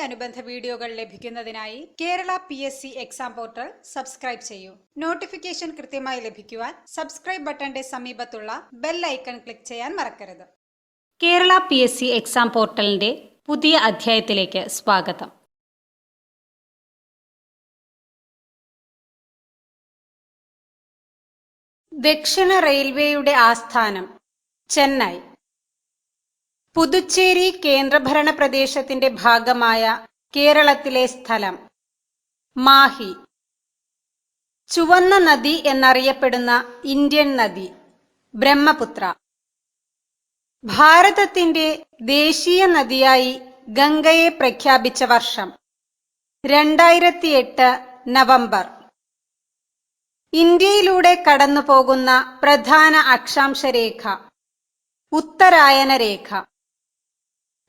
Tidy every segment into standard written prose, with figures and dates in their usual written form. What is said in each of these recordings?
അനുബന്ധ വീഡിയോകൾ ലഭിക്കുന്നതിനായി Kerala PSC exam portal subscribe ചെയ്യൂ. നോട്ടിഫിക്കേഷൻ കൃത്യമായി ലഭിക്കുവാൻ സബ്സ്ക്രൈബ് ബട്ടന്റെ സമീപത്തുള്ള ബെൽ ഐക്കൺ ക്ലിക്ക് ചെയ്യാൻ മറക്കരുത്. കേരള PSC എക്സാം പോർട്ടലിന്റെ പുതിയ അധ്യായത്തിലേക്ക് സ്വാഗതം. ദക്ഷിണ റെയിൽവേയുടെ ആസ്ഥാനം ചെന്നൈ. പുതുച്ചേരി കേന്ദ്രഭരണ പ്രദേശത്തിന്റെ ഭാഗമായ കേരളത്തിലെ സ്ഥലം മാഹി. ചുവന്ന നദി എന്നറിയപ്പെടുന്ന ഇന്ത്യൻ നദി ബ്രഹ്മപുത്ര. ഭാരതത്തിന്റെ ദേശീയ നദിയായി ഗംഗയെ പ്രഖ്യാപിച്ച വർഷം 2008 നവംബർ. ഇന്ത്യയിലൂടെ കടന്നുപോകുന്ന പ്രധാന അക്ഷാംശരേഖ ഉത്തരായന രേഖ.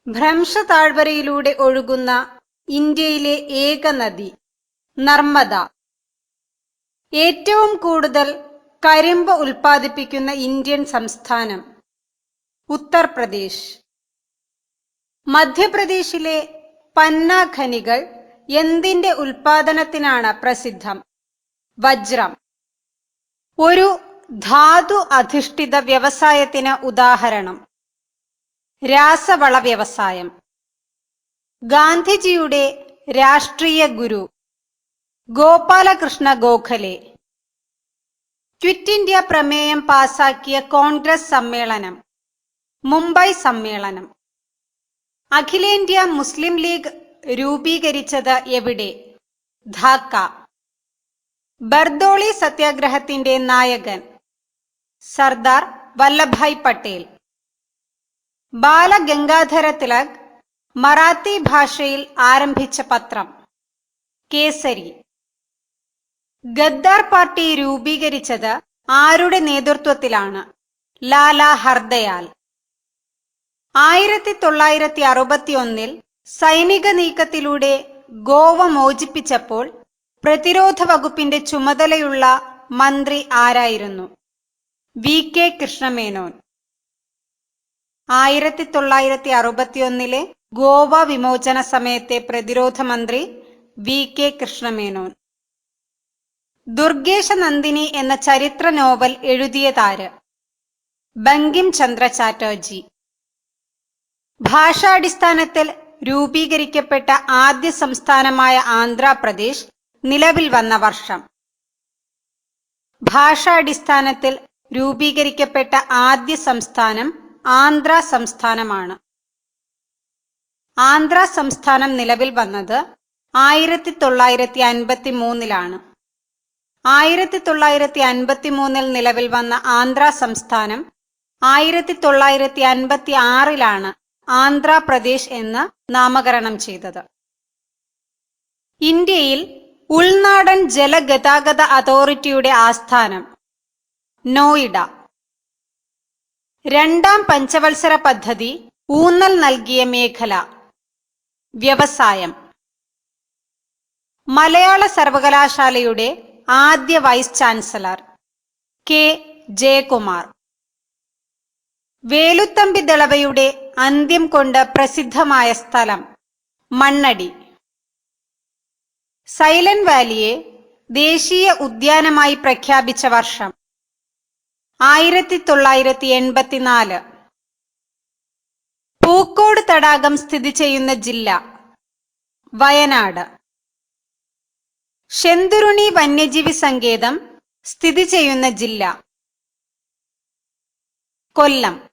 ഭ്രംശ താഴ്വരയിലൂടെ ഒഴുകുന്ന ഇന്ത്യയിലെ ഏക നദി നർമ്മദ. ഏറ്റവും കൂടുതൽ കരിമ്പ് ഉൽപ്പാദിപ്പിക്കുന്ന ഇന്ത്യൻ സംസ്ഥാനം ഉത്തർപ്രദേശ്. മധ്യപ്രദേശിലെ പന്ന ഖനികൾ എന്തിന്റെ ഉൽപാദനത്തിനാണ് പ്രസിദ്ധം? വജ്രം. ഒരു ധാതു അധിഷ്ഠിത വ്യവസായത്തിന് ഉദാഹരണം രാസവള വ്യവസായം. ഗാന്ധിജിയുടെ രാഷ്ട്രീയ ഗുരു ഗോപാലകൃഷ്ണ ഗോഖലെ. ക്വിറ്റ് ഇന്ത്യ പ്രമേയം പാസാക്കിയ കോൺഗ്രസ് സമ്മേളനം മുംബൈ സമ്മേളനം. അഖിലേന്ത്യാ മുസ്ലിം ലീഗ് രൂപീകരിച്ചത് എവിടെ? ധാക്ക. ബർദോളി സത്യാഗ്രഹത്തിന്റെ നായകൻ സർദാർ വല്ലഭായ് പട്ടേൽ. ബാലഗംഗാധര തിലക് മറാത്തി ഭാഷയിൽ ആരംഭിച്ച പത്രം കേസരി. ഗദ്ദാർ പാർട്ടി രൂപീകരിച്ചത് ആരുടെ നേതൃത്വത്തിലാണ്? ലാലാ ഹർദയാൽ. 1961 സൈനിക നീക്കത്തിലൂടെ ഗോവ മോചിപ്പിച്ചപ്പോൾ പ്രതിരോധ വകുപ്പിന്റെ ചുമതലയുള്ള മന്ത്രി ആരായിരുന്നു? VK കൃഷ്ണമേനോൻ. 1961 ഗോവ വിമോചന സമയത്തെ പ്രതിരോധ മന്ത്രി VK കൃഷ്ണമേനോൻ. ദുർഗേശ നന്ദിനി എന്ന ചരിത്ര നോവൽ എഴുതിയതാര്? ബങ്കിം ചന്ദ്ര ചാറ്റർജി. ഭാഷാടിസ്ഥാനത്തിൽ രൂപീകരിക്കപ്പെട്ട ആദ്യ സംസ്ഥാനമായ ആന്ധ്രാപ്രദേശ് നിലവിൽ വന്ന വർഷം. ഭാഷാടിസ്ഥാനത്തിൽ രൂപീകരിക്കപ്പെട്ട ആദ്യ സംസ്ഥാനം ആന്ധ്ര സംസ്ഥാനമാണ്. ആന്ധ്ര സംസ്ഥാനം നിലവിൽ വന്നത് 1953 1953 നിലവിൽ വന്ന ആന്ധ്ര സംസ്ഥാനം 1956 ആന്ധ്രാപ്രദേശ് എന്ന് നാമകരണം ചെയ്തത്. ഇന്ത്യയിൽ ഉൾനാടൻ ജലഗതാഗത അതോറിറ്റിയുടെ ആസ്ഥാനം നോയിഡ. രണ്ടാം പഞ്ചവത്സര പദ്ധതി ഊന്നൽ നൽകിയ മേഖല വ്യവസായം. മലയാള സർവകലാശാലയുടെ ആദ്യ vice chancellor K. Jayakumar. Veluthampi ദളവയുടെ അന്ത്യം കൊണ്ട് പ്രസിദ്ധമായ സ്ഥലം മണ്ണടി. സൈലന്റ് വാലിയെ ദേശീയ ഉദ്യാനമായി പ്രഖ്യാപിച്ച വർഷം 1984. പൂക്കോട് തടാകം സ്ഥിതി ചെയ്യുന്ന ജില്ല വയനാട്. ശെന്തുരുണി വന്യജീവി സങ്കേതം സ്ഥിതി ചെയ്യുന്ന ജില്ല കൊല്ലം.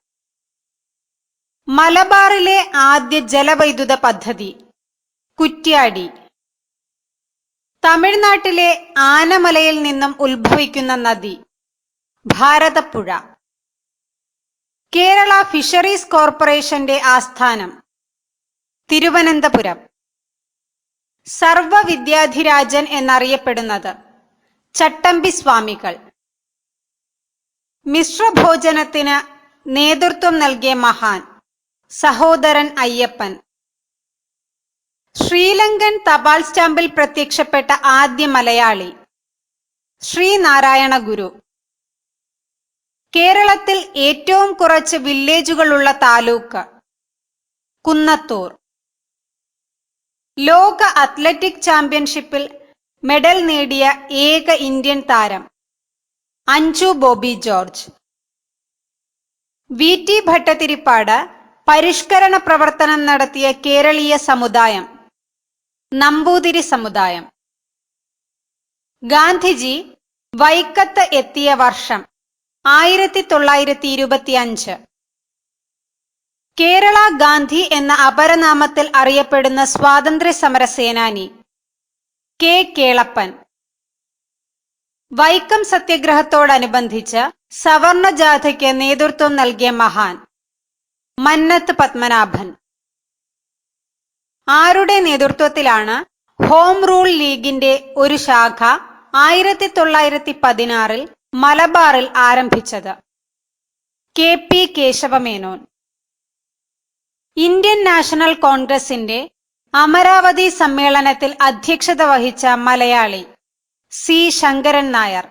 മലബാറിലെ ആദ്യ ജലവൈദ്യുത പദ്ധതി കുറ്റ്യാടി. തമിഴ്നാട്ടിലെ ആനമലയിൽ നിന്നും ഉത്ഭവിക്കുന്ന നദി ഭാരതപ്പുഴ. കേരള ഫിഷറീസ് കോർപ്പറേഷന്റെ ആസ്ഥാനം തിരുവനന്തപുരം. സർവവിദ്യാധിരാജൻ എന്നറിയപ്പെടുന്നത് ചട്ടമ്പി സ്വാമികൾ. മിശ്രഭോജനത്തിന് നേതൃത്വം നൽകിയ മഹാൻ സഹോദരൻ അയ്യപ്പൻ. ശ്രീലങ്കൻ തപാൽ സ്റ്റാമ്പിൽ പ്രത്യക്ഷപ്പെട്ട ആദ്യ മലയാളി ശ്രീനാരായണ ഗുരു. കേരളത്തിൽ ഏറ്റവും കുറച്ച് വില്ലേജുകളുള്ള താലൂക്ക് കുന്നത്തൂർ. ലോക അത്ലറ്റിക് ചാമ്പ്യൻഷിപ്പിൽ മെഡൽ നേടിയ ഏക ഇന്ത്യൻ താരം അഞ്ജു ബോബി ജോർജ്. VT ഭട്ടതിരിപ്പാട് പരിഷ്കരണ പ്രവർത്തനം നടത്തിയ കേരളീയ സമുദായം നമ്പൂതിരി സമുദായം. ഗാന്ധിജി വൈക്കത്ത് എത്തിയ വർഷം 1925. കേരള ഗാന്ധി എന്ന അപരനാമത്തിൽ അറിയപ്പെടുന്ന സ്വാതന്ത്ര്യ സമര സേനാനി K. കേളപ്പൻ. വൈക്കം സത്യഗ്രഹത്തോടനുബന്ധിച്ച് സവർണ ജാഥയ്ക്ക് നേതൃത്വം നൽകിയ മഹാൻ മന്നത്ത് പത്മനാഭൻ. ആരുടെ നേതൃത്വത്തിലാണ് ഹോം റൂൾ ലീഗിന്റെ ഒരു ശാഖ 1916 മലബാറിൽ ആരംഭിച്ചത്? KP കേശവമേനോൻ. ഇന്ത്യൻ നാഷണൽ കോൺഗ്രസിന്റെ അമരാവതി സമ്മേളനത്തിൽ അധ്യക്ഷത വഹിച്ച മലയാളി C. ശങ്കരൻ നായർ.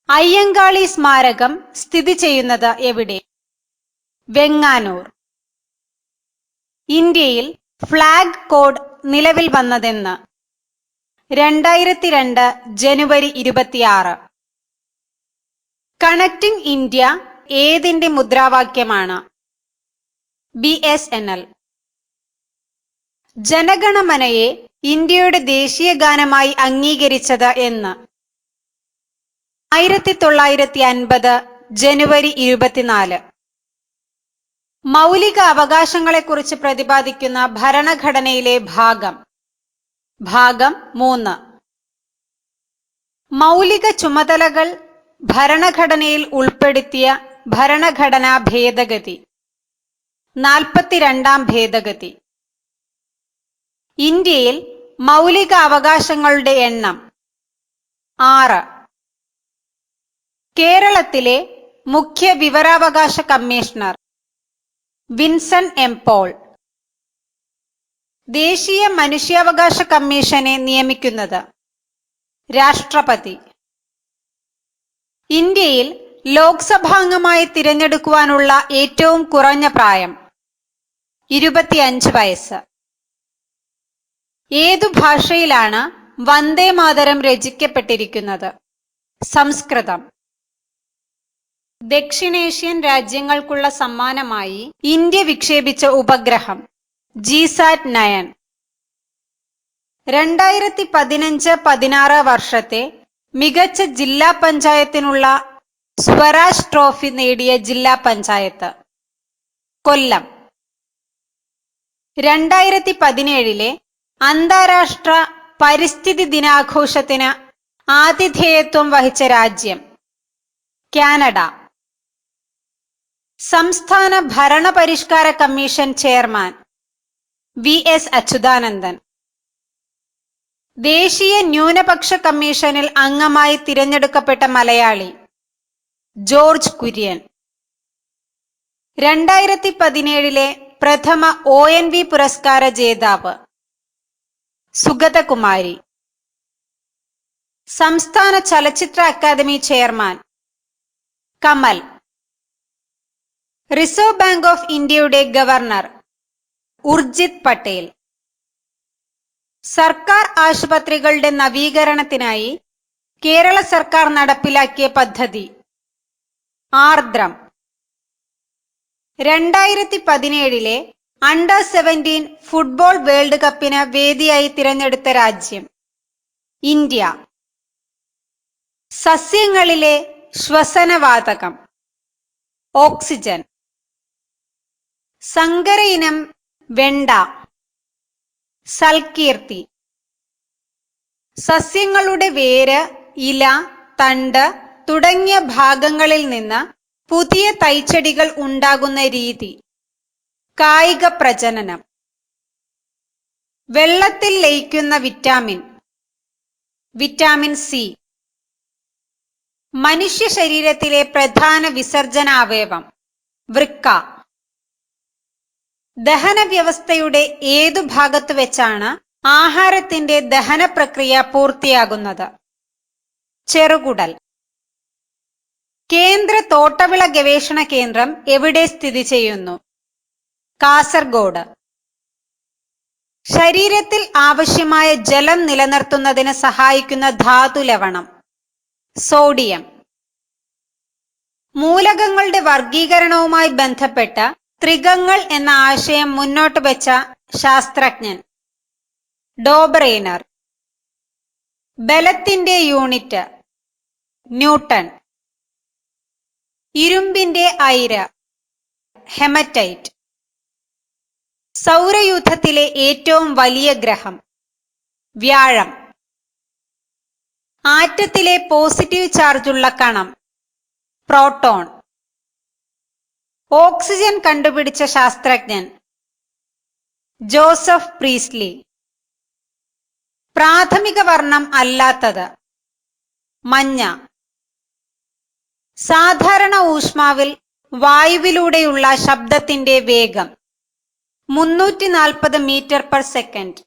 അയ്യങ്കാളി സ്മാരകം സ്ഥിതി ചെയ്യുന്നത് എവിടെ? വെങ്ങാനൂർ. ഇന്ത്യയിൽ ഫ്ലാഗ് കോഡ് നിലവിൽ വന്നതെന്ന്? 2002 ജനുവരി 26. കണക്റ്റിംഗ് ഇന്ത്യ ഏതിന്റെ മുദ്രാവാക്യമാണ്? BSNL. ജനഗണമനയെ ഇന്ത്യയുടെ ദേശീയ ഗാനമായി അംഗീകരിച്ചത് എന്ന്? 1950 ജനുവരി 24. മൗലിക അവകാശങ്ങളെക്കുറിച്ച് പ്രതിപാദിക്കുന്ന ഭരണഘടനയിലെ ഭാഗം 3. മൗലിക ചുമതലകൾ ഭരണഘടനയിൽ ഉൾപ്പെടുത്തിയ ഭരണഘടനാ ഭേദഗതി 42ാം ഭേദഗതി. ഇന്ത്യയിൽ മൗലിക അവകാശങ്ങളുടെ എണ്ണം 6. കേരളത്തിലെ മുഖ്യ വിവരാവകാശ കമ്മീഷണർ വിൻസൻ M. പോൾ. ദേശീയ മനുഷ്യാവകാശ കമ്മീഷനെ നിയമിക്കുന്നത് രാഷ്ട്രപതി. ഇന്ത്യയിൽ ലോക്സഭാംഗമായി തിരഞ്ഞെടുക്കുവാനുള്ള ഏറ്റവും കുറഞ്ഞ പ്രായം 25 വയസ്സ്. ഏതു ഭാഷയിലാണ് വന്ദേ മാതരം രചിക്കപ്പെട്ടിരിക്കുന്നത്? സംസ്കൃതം. ദക്ഷിണേഷ്യൻ രാജ്യങ്ങൾക്കുള്ള സമ്മാനമായി ഇന്ത്യ വിക്ഷേപിച്ച ഉപഗ്രഹം GSAT-9. 2015-16 വർഷത്തെ മികച്ച ജില്ലാ പഞ്ചായത്തിനുള്ള സ്വരാജ് ട്രോഫി നേടിയ ജില്ലാ പഞ്ചായത്ത് കൊല്ലം. 2017 അന്താരാഷ്ട്ര പരിസ്ഥിതി ദിനാഘോഷത്തിന് ആതിഥേയത്വം വഹിച്ച രാജ്യം കാനഡ. സംസ്ഥാന ഭരണപരിഷ്കാര കമ്മീഷൻ ചെയർമാൻ VS അച്യുതാനന്ദൻ. ദേശീയ ന്യൂനപക്ഷ കമ്മീഷനിൽ അംഗമായി തിരഞ്ഞെടുക്കപ്പെട്ട മലയാളി ജോർജ് കുര്യൻ. 2017 പ്രഥമ ONV പുരസ്കാര ജേതാവ് സുഗതകുമാരി. സംസ്ഥാന ചലച്ചിത്ര academy chairman Kamal. Reserve bank of ഇന്ത്യയുടെ ഗവർണർ ഉർജിത് പട്ടേൽ. സർക്കാർ ആശുപത്രികളുടെ നവീകരണത്തിനായി കേരള സർക്കാർ നടപ്പിലാക്കിയ പദ്ധതി ആർദ്രം. 2017 അണ്ടർ 17 ഫുട്ബോൾ വേൾഡ് കപ്പിന് വേദിയായി തിരഞ്ഞെടുത്ത രാജ്യം ഇന്ത്യ. സസ്യങ്ങളിലെ ശ്വസനവാതകം ഓക്സിജൻ. സങ്കര ഇനം വെണ്ട സൽകീർത്തി. സസ്യങ്ങളുടെ വേര്, ഇല, തണ്ട് തുടങ്ങിയ ഭാഗങ്ങളിൽ നിന്ന് പുതിയ തൈച്ചെടികൾ ഉണ്ടാകുന്ന രീതി കായിക പ്രജനനം. വെള്ളത്തിൽ ലയിക്കുന്ന വിറ്റാമിൻ C. മനുഷ്യ ശരീരത്തിലെ പ്രധാന വിസർജനാവയവം വൃക്ക. ദഹന വ്യവസ്ഥയുടെ ഏതു ഭാഗത്തു വെച്ചാണ് ആഹാരത്തിന്റെ ദഹന പ്രക്രിയ പൂർത്തിയാകുന്നത്? ചെറുകുടൽ. കേന്ദ്ര തോട്ടവിള ഗവേഷണ കേന്ദ്രം എവിടെ സ്ഥിതി ചെയ്യുന്നു? കാസർഗോഡ്. ശരീരത്തിൽ ആവശ്യമായ ജലം നിലനിർത്തുന്നതിന് സഹായിക്കുന്ന ധാതു ലവണം സോഡിയം. മൂലകങ്ങളുടെ വർഗീകരണവുമായി ബന്ധപ്പെട്ട ത്രികങ്ങൾ എന്ന ആശയം മുന്നോട്ട് വെച്ച ശാസ്ത്രജ്ഞൻ ഡോബറേനർ. ബലത്തിന്റെ യൂണിറ്റ് ന്യൂട്ടൺ. ഇരുമ്പിന്റെ അയിര് ഹെമറ്റൈറ്റ്. സൗരയൂഥത്തിലെ ഏറ്റവും വലിയ ഗ്രഹം വ്യാഴം. ആറ്റത്തിലെ പോസിറ്റീവ് ചാർജുള്ള കണം പ്രോട്ടോൺ. ഓക്സിജൻ കണ്ടുപിടിച്ച ശാസ്ത്രജ്ഞൻ ജോസഫ് പ്രീസ്ലി. പ്രാഥമിക വർണ്ണം അല്ലാത്തത് മഞ്ഞ. സാധാരണ ഊഷ്മാവിൽ വായുവിലൂടെയുള്ള ശബ്ദത്തിന്റെ വേഗം 340 മീറ്റർ പെർ സെക്കൻഡ്.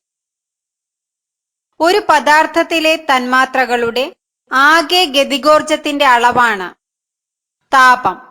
ഒരു പദാർത്ഥത്തിലെ തന്മാത്രകളുടെ ആകെ ഗതികോർജത്തിന്റെ അളവാണ് താപം.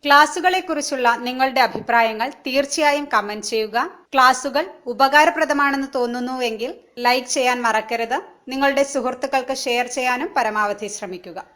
ക്ലാസുകളെക്കുറിച്ചുള്ള നിങ്ങളുടെ അഭിപ്രായങ്ങൾ തീർച്ചയായും കമന്റ് ചെയ്യുക. ക്ലാസുകൾ ഉപകാരപ്രദമാണെന്ന് തോന്നുന്നുവെങ്കിൽ ലൈക്ക് ചെയ്യാൻ മറക്കരുത്. നിങ്ങളുടെ സുഹൃത്തുക്കൾക്ക് ഷെയർ ചെയ്യാനും പരമാവധി ശ്രമിക്കുക.